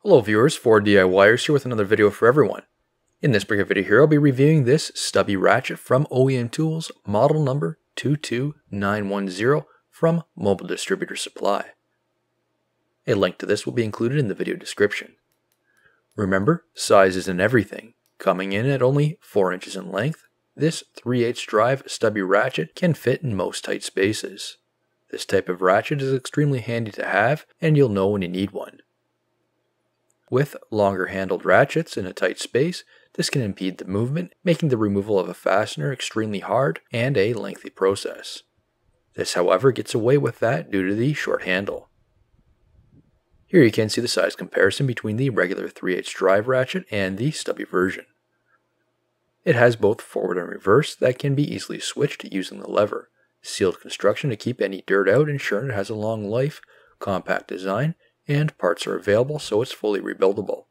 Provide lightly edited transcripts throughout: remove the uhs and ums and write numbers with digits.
Hello viewers, 4DIYers here with another video for everyone. In this particular video here, I'll be reviewing this Stubby ratchet from OEMTools, model number 22910 from Mobile Distributor Supply. A link to this will be included in the video description. Remember, size isn't everything. Coming in at only 4 inches in length, this 3/8 drive Stubby ratchet can fit in most tight spaces. This type of ratchet is extremely handy to have, and you'll know when you need one. With longer handled ratchets in a tight space, this can impede the movement, making the removal of a fastener extremely hard and a lengthy process. This, however, gets away with that due to the short handle. Here you can see the size comparison between the regular 3/8 drive ratchet and the Stubby version. It has both forward and reverse that can be easily switched using the lever, sealed construction to keep any dirt out, ensuring it has a long life, compact design, and parts are available so it's fully rebuildable.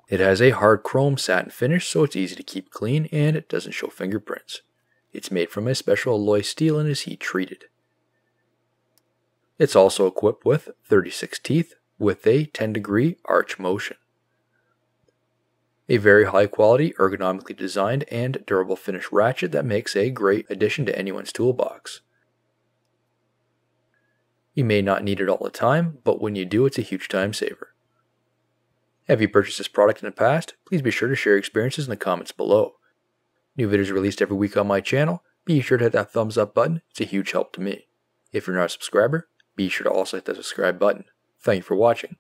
It has a hard chrome satin finish so it's easy to keep clean and it doesn't show fingerprints. It's made from a special alloy steel and is heat treated. It's also equipped with 36 teeth with a 10-degree arch motion. A very high quality, ergonomically designed and durable finish ratchet that makes a great addition to anyone's toolbox. You may not need it all the time, but when you do, it's a huge time saver. Have you purchased this product in the past? Please be sure to share your experiences in the comments below. New videos are released every week on my channel. Be sure to hit that thumbs up button. It's a huge help to me. If you're not a subscriber, be sure to also hit the subscribe button. Thank you for watching.